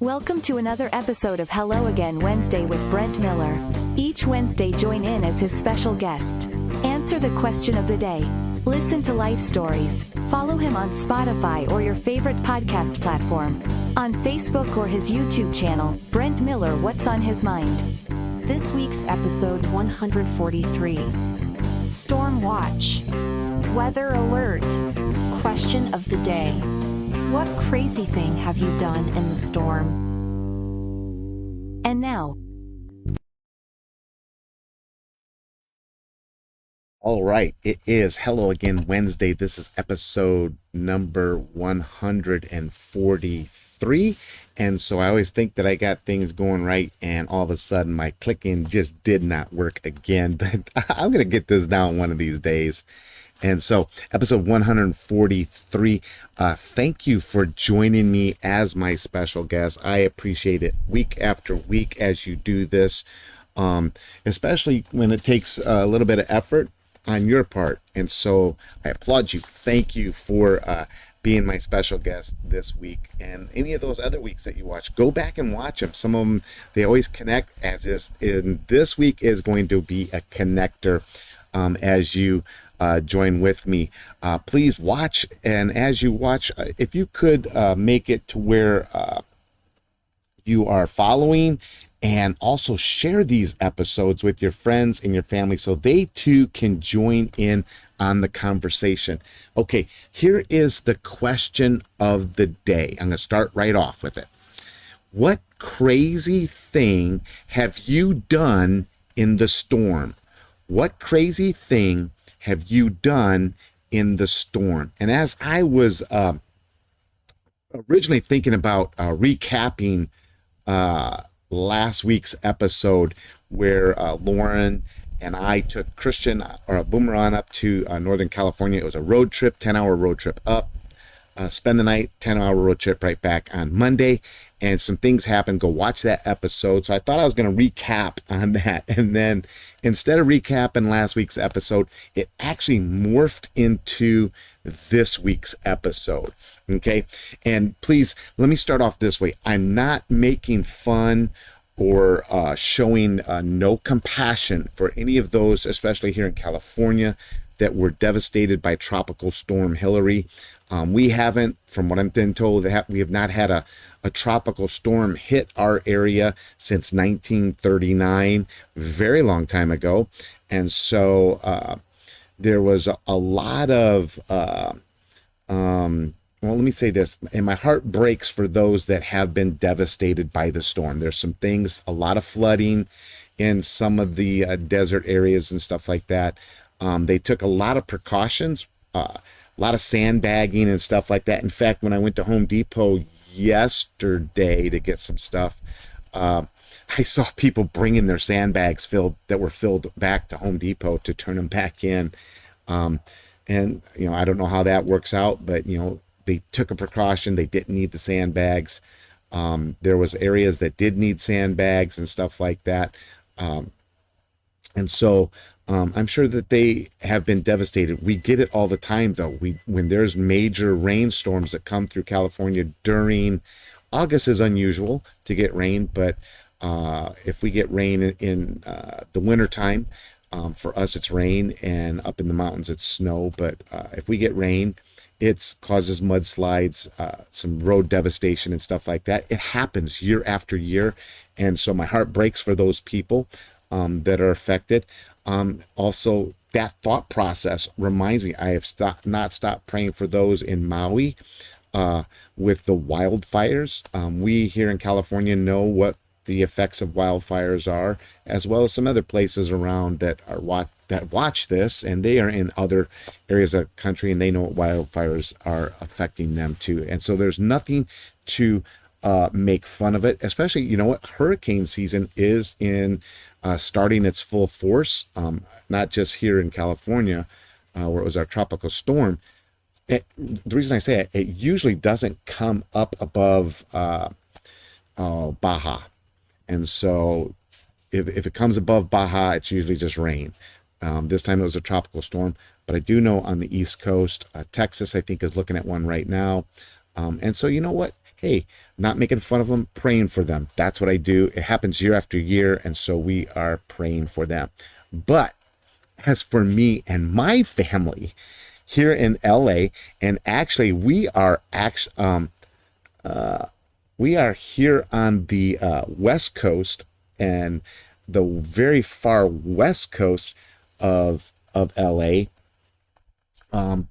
Welcome to another episode of Hello Again Wednesday with Brent Miller. Each Wednesday join in as his special guest. Answer the question of the day. Listen to life stories. Follow him on Spotify or your favorite podcast platform. On Facebook or his YouTube channel, Brent Miller What's on His Mind. This week's episode 143. Storm Watch. Weather Alert. Question of the day. What crazy thing have you done in the storm? And now, all right, it is Hello Again Wednesday. This is episode number 143. And so I always think that I got things going right, and all of a sudden my clicking just did not work again. But I'm going to get this down one of these days. And so episode 143, thank you for joining me as my special guest. I appreciate it week after week as you do this, especially when it takes a little bit of effort on your part. And so I applaud you. Thank you for being my special guest this week. And any of those other weeks that you watch, go back and watch them. Some of them, they always connect, as is. And this week is going to be a connector as you join with me. Please watch, and as you watch, if you could make it to where you are following, and also share these episodes with your friends and your family so they too can join in on the conversation. Okay, here is the question of the day. I'm going to start right off with it. What crazy thing have you done in the storm? What crazy thing have you done in the storm? And as I was originally thinking about recapping last week's episode where Lauren and I took Christian or a Boomerang up to Northern California. It was a road trip, 10-hour road trip up, spend the night, 10-hour road trip right back on Monday. And some things happened. Go watch that episode. So I thought I was going to recap on that. And then instead of recapping last week's episode, it actually morphed into this week's episode. Okay. And please, let me start off this way. I'm not making fun or showing no compassion for any of those, especially here in California, that were devastated by Tropical Storm Hillary. We haven't, from what I've been told, we have not had a tropical storm hit our area since 1939, very long time ago. And so there was a lot of, well, let me say this, and my heart breaks for those that have been devastated by the storm. There's some things, a lot of flooding in some of the desert areas and stuff like that. They took a lot of precautions, a lot of sandbagging and stuff like that. In fact, when I went to Home Depot yesterday to get some stuff, I saw people bringing their sandbags that were filled back to Home Depot to turn them back in. And, you know, I don't know how that works out, but, you know, they took a precaution. They didn't need the sandbags. There was areas that did need sandbags and stuff like that. And so I'm sure that they have been devastated. We get it all the time, though. When there's major rainstorms that come through California during August is unusual to get rain, but if we get rain in the wintertime, for us it's rain, and up in the mountains it's snow. But if we get rain, it causes mudslides, some road devastation and stuff like that. It happens year after year, and so my heart breaks for those people that are affected. Also, that thought process reminds me, I have not stopped praying for those in Maui with the wildfires. We here in California know what the effects of wildfires are, as well as some other places around that watch this, and they are in other areas of the country, and they know what wildfires are affecting them too. And so there's nothing to make fun of it, especially, you know what, hurricane season is in starting its full force, not just here in California, where it was our tropical storm. The reason I say it, it usually doesn't come up above Baja. And so if it comes above Baja, it's usually just rain. This time it was a tropical storm, but I do know on the East Coast, Texas, I think, is looking at one right now. And so, you know what? hey, not making fun of them, praying for them. That's what I do. It happens year after year, and so we are praying for them. But as for me and my family here in LA, and actually we are here on the West Coast, and the very far West Coast of LA,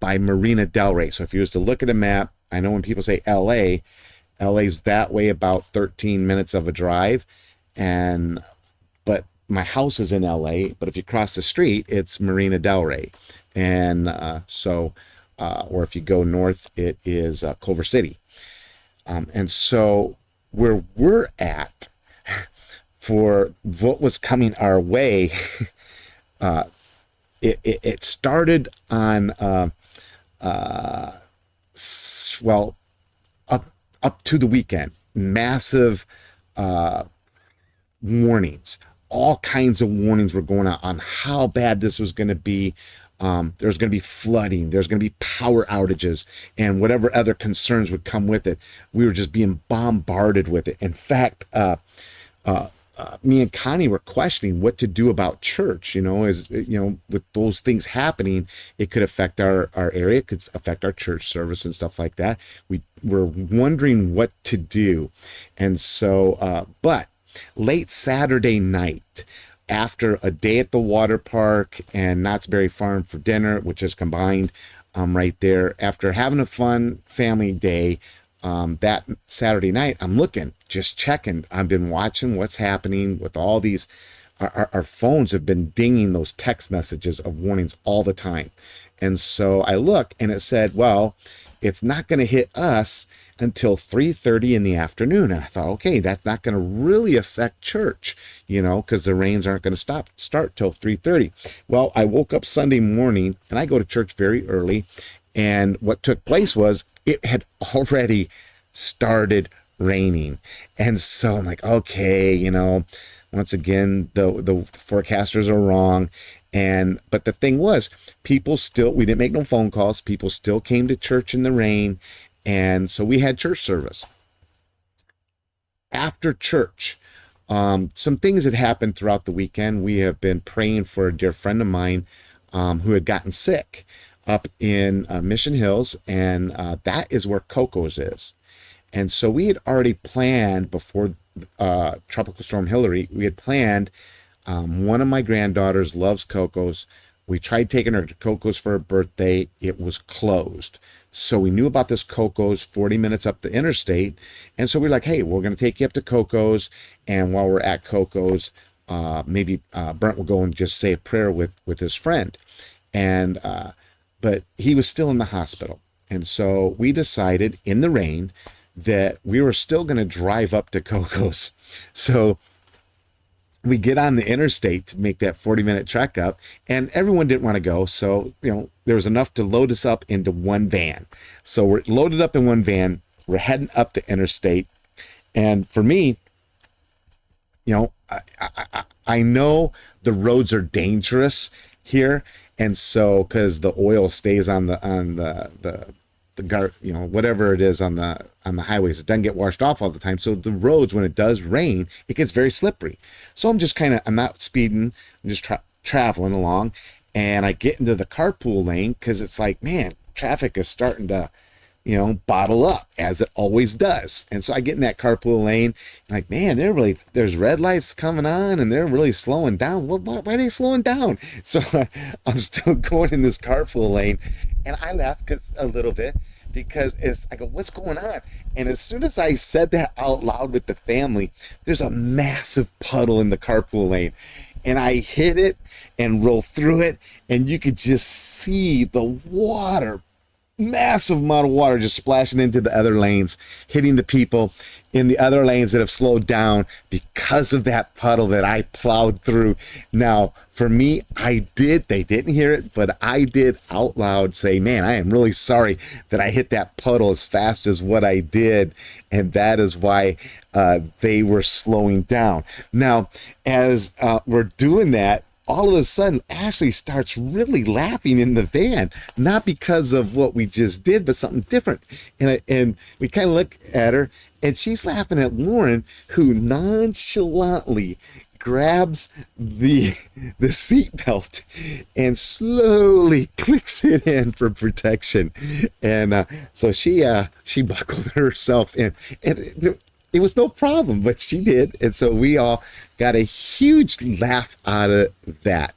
by Marina Del Rey. So if you was to look at a map, I know when people say LA's that way, about 13 minutes of a drive, but my house is in LA, but if you cross the street, it's Marina Del Rey. And or if you go north, it is Culver City. And so where we're at for what was coming our way, it started on, up to the weekend, massive warnings. All kinds of warnings were going out on how bad this was going to be. There's going to be flooding. There's going to be power outages and whatever other concerns would come with it. We were just being bombarded with it. In fact, me and Connie were questioning what to do about church. With those things happening, it could affect our area, it could affect our church service and stuff like that. We were wondering what to do. And so, but late Saturday night, after a day at the water park and Knott's Berry Farm for dinner, which is combined right there, after having a fun family day, that Saturday night, I'm just checking. I've been watching what's happening with all these. Our phones have been dinging those text messages of warnings all the time. And so I look and it said, well, it's not going to hit us until 3:30 in the afternoon. And I thought, okay, that's not going to really affect church, because the rains aren't going to start till 3:30. Well, I woke up Sunday morning and I go to church very early. And what took place was it had already started raining. And so I'm like, okay, once again, the forecasters are wrong. But the thing was, we didn't make no phone calls. People still came to church in the rain. And so we had church service. After church, some things had happened throughout the weekend. We have been praying for a dear friend of mine who had gotten sick up in Mission Hills, and that is where Coco's is. And so we had already planned before Tropical Storm Hillary, we had planned, one of my granddaughters loves Coco's. We tried taking her to Coco's for her birthday. It was closed. So we knew about this Coco's 40 minutes up the interstate. And so we're like, hey, we're going to take you up to Coco's. And while we're at Coco's, maybe Brent will go and just say a prayer with his friend. But he was still in the hospital. And so we decided in the rain that we were still going to drive up to Coco's. So we get on the interstate to make that 40-minute trek up, and everyone didn't want to go. So, there was enough to load us up into one van. So we're loaded up in one van. We're heading up the interstate. And for me, I know the roads are dangerous here. And so, because the oil stays on the whatever it is on the highways, it doesn't get washed off all the time. So the roads, when it does rain, it gets very slippery. So I'm not speeding. I'm just traveling along, and I get into the carpool lane because it's like, man, traffic is starting to, bottle up as it always does. And so I get in that carpool lane, and like, man, there's red lights coming on, and they're really slowing down. Why are they slowing down? So I'm still going in this carpool lane, and I laugh a little bit because I go, what's going on? And as soon as I said that out loud with the family, there's a massive puddle in the carpool lane. And I hit it and roll through it, and you could just see the water, massive amount of water just splashing into the other lanes, hitting the people in the other lanes that have slowed down because of that puddle that I plowed through. Now, for me, they didn't hear it, but I did out loud say, man, I am really sorry that I hit that puddle as fast as what I did. And that is why they were slowing down. Now, as we're doing that, all of a sudden, Ashley starts really laughing in the van, not because of what we just did, but something different. And we kind of look at her, And she's laughing at Lauren, who nonchalantly grabs the seatbelt and slowly clicks it in for protection. And so she buckled herself in, and it was no problem, but she did. And so we all got a huge laugh out of that.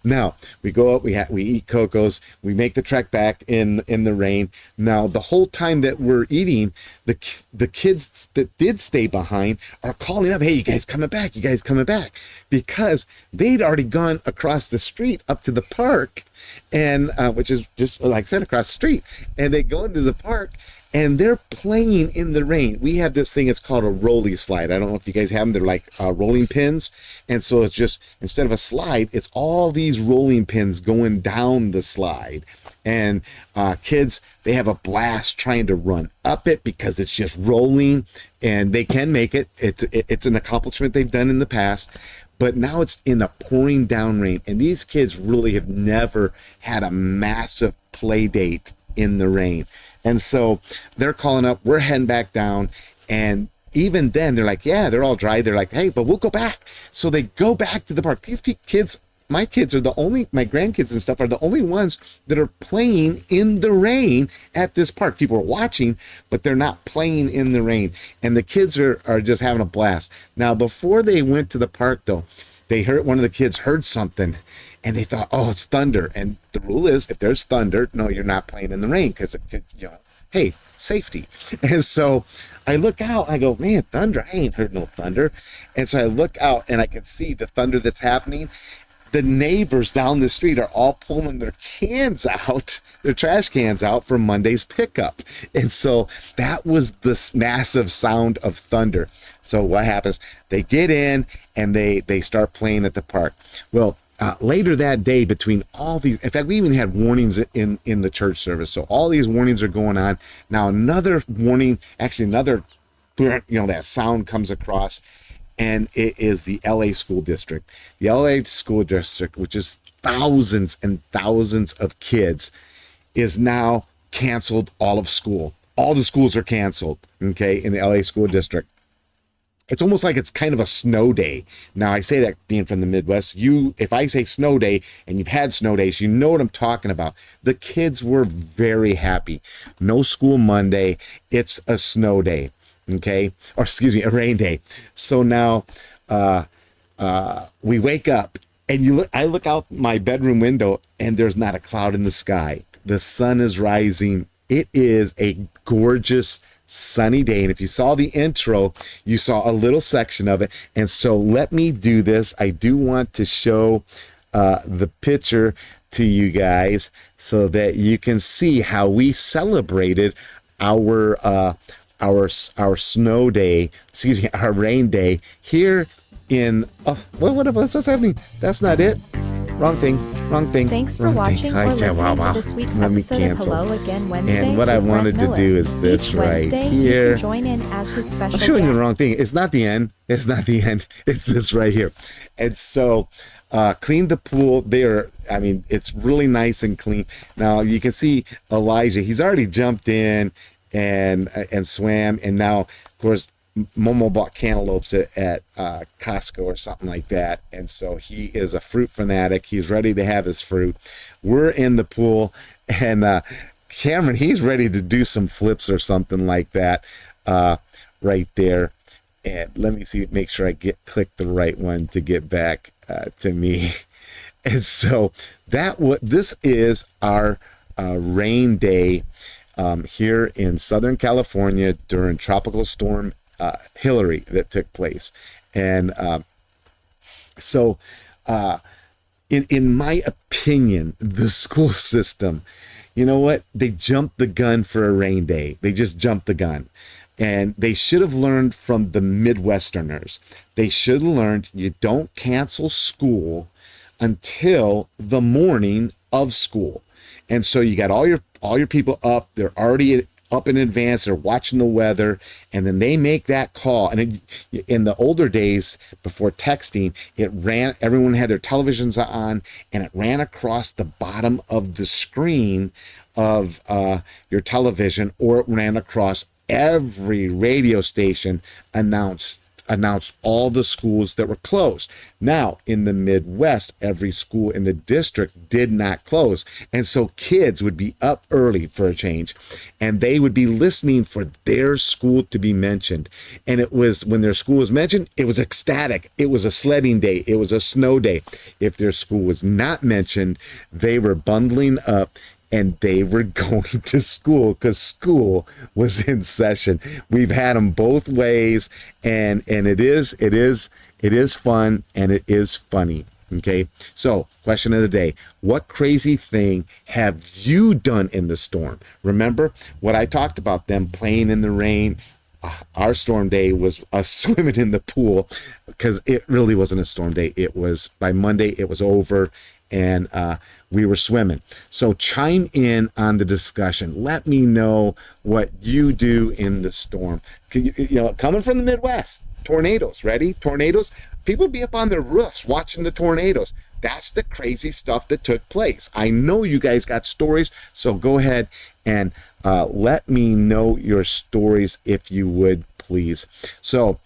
Now we go up, we eat Coco's, we make the trek back in the rain. Now the whole time that we're eating, the kids that did stay behind are calling up, "Hey, you guys coming back? You guys coming back?" Because they'd already gone across the street up to the park, and which is just like I said, across the street, and they go into the park. And they're playing in the rain. We have this thing, it's called a rolly slide. I don't know if you guys have them. They're like rolling pins. And so it's just, instead of a slide, it's all these rolling pins going down the slide. And kids, they have a blast trying to run up it because it's just rolling, and they can make it. It's an accomplishment they've done in the past. But now it's in a pouring down rain. And these kids really have never had a massive play date in the rain. And so they're calling up, we're heading back down. And even then they're like, yeah, they're all dry. They're like, hey, but we'll go back. So they go back to the park. These kids, my kids are my grandkids and stuff are the only ones that are playing in the rain at this park. People are watching, but they're not playing in the rain. And the kids are just having a blast. Now, before they went to the park though, one of the kids heard something. And they thought, oh, it's thunder. And the rule is, if there's thunder, no, you're not playing in the rain because it could, hey, safety. And so I look out, I go, man, thunder, I ain't heard no thunder. And so I look out and I can see the thunder that's happening. The neighbors down the street are all pulling their cans out, their trash cans out for Monday's pickup. And so that was this massive sound of thunder. So what happens? They get in and they start playing at the park. Well, later that day, between all these, in fact, we even had warnings in the church service. So all these warnings are going on. Now another warning, actually another, that sound comes across, and it is the LA school district. The LA school district, which is thousands and thousands of kids, is now canceled all of school. All the schools are canceled, okay, in the LA school district. It's almost like it's kind of a snow day. Now, I say that being from the Midwest. If I say snow day and you've had snow days, you know what I'm talking about. The kids were very happy. No school Monday. It's a snow day, okay? Or excuse me, a rain day. So now we wake up and I look out my bedroom window and there's not a cloud in the sky. The sun is rising. It is a gorgeous sunny day. And if you saw the intro, you saw a little section of it. And so let me do this. I do want to show the picture to you guys so that you can see how we celebrated our snow day, excuse me, our rain day here in, what's happening? That's not it. Wrong thing. Thanks for watching or listening to this week's episode of Hello Again Wednesday. And what I wanted to do is this right here. You can join in as his special I'm showing you guest. the wrong thing. It's not the end. It's this right here. And so cleaned the pool. It's really nice and clean. Now you can see Elijah. He's already jumped in and swam. And now, of course, Momo bought cantaloupes at Costco or something like that, and so he is a fruit fanatic. He's ready to have his fruit. We're in the pool, and Cameron, he's ready to do some flips or something like that right there. And let me see, make sure I click the right one to get back to me. And so this is our rain day here in Southern California during Tropical Storm Hillary that took place. And so in my opinion, the school system, you know what, they jumped the gun for a rain day. They just jumped the gun. And they should have learned from the Midwesterners. They should have learned you don't cancel school until the morning of school. And so you got all your people up, they're already up in advance, they're watching the weather, and then they make that call. And in the older days, before texting, everyone had their televisions on, and it ran across the bottom of the screen of your television, or it ran across every radio station announced all the schools that were closed. Now, in the Midwest, every school in the district did not close. And so kids would be up early for a change, and they would be listening for their school to be mentioned. And it was, when their school was mentioned, it was ecstatic. It was a sledding day. It was a snow day. If their school was not mentioned, they were bundling up and they were going to school because school was in session. We've had them both ways, and it is fun and it is funny. Okay, so question of the day: what crazy thing have you done in the storm? Remember what I talked about, them playing in the rain. Our storm day was us swimming in the pool, because it really wasn't a storm day. It was, by Monday it was over, and we were swimming. So chime in on the discussion. Let me know what you do in the storm. Coming from the Midwest, tornadoes, ready? Tornadoes. People be up on their roofs watching the tornadoes. That's the crazy stuff that took place. I know you guys got stories, so go ahead and let me know your stories if you would, please. So,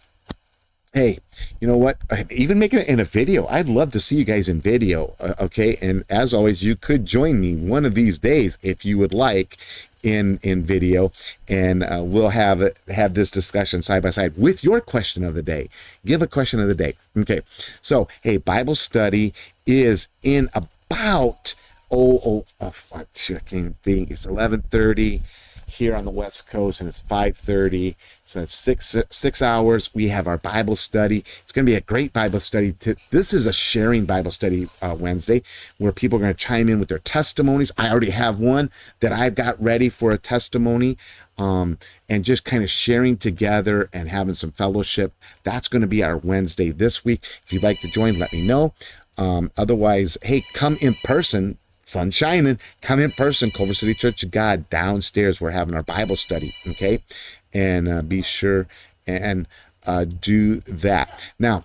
hey, you know what? Even making it in a video. I'd love to see you guys in video. Okay. And as always, you could join me one of these days if you would like in video, and we'll have this discussion side by side with your question of the day. Give a question of the day. Okay. So, hey, Bible study is in about, I can't think. It's 11:30. Here on the West Coast, and it's 5:30, so that's six hours. We have our Bible study. It's going to be a great Bible study. This is a sharing Bible study Wednesday, where people are going to chime in with their testimonies. I already have one that I've got ready for a testimony, and just kind of sharing together and having some fellowship. That's going to be our Wednesday this week. If you'd like to join, let me know. Otherwise, hey, come in person. Sun shining, come in person, Culver City Church of God, downstairs. We're having our Bible study, okay? And be sure and do that. Now,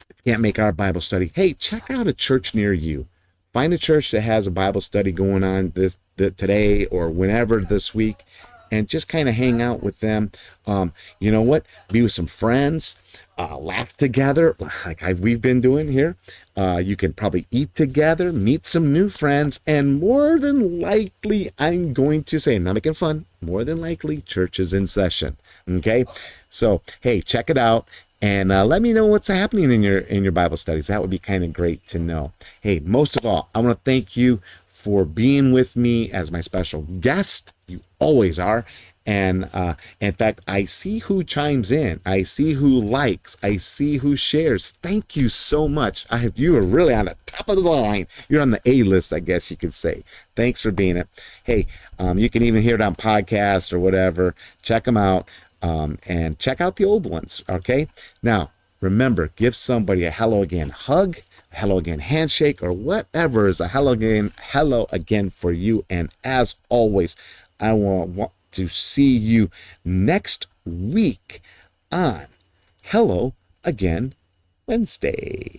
if you can't make our Bible study, hey, check out a church near you. Find a church that has a Bible study going on today or whenever this week, and just kind of hang out with them. You know what? Be with some friends, laugh together like we've been doing here. You can probably eat together, meet some new friends, and more than likely, I'm going to say, I'm not making fun, more than likely, church is in session. Okay? So, hey, check it out. And let me know what's happening in your Bible studies. That would be kind of great to know. Hey, most of all, I want to thank you for being with me as my special guest. You always are. And in fact, I see who chimes in. I see who likes. I see who shares. Thank you so much. You are really on the top of the line. You're on the A list, I guess you could say. Thanks for being it. Hey, you can even hear it on podcast or whatever. Check them out, and check out the old ones. Okay. Now, remember, give somebody a hello again hug, a hello again handshake, or whatever is a hello again for you. And as always, I want to see you next week on Hello Again Wednesday.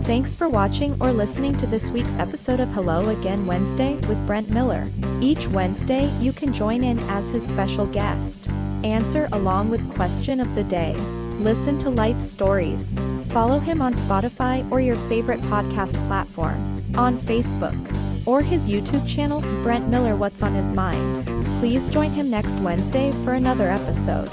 Thanks for watching or listening to this week's episode of Hello Again Wednesday with Brent Miller. Each Wednesday, you can join in as his special guest. Answer along with question of the day. Listen to life stories. Follow him on Spotify or your favorite podcast platform, on Facebook, or his YouTube channel, Brent Miller What's on His Mind. Please join him next Wednesday for another episode.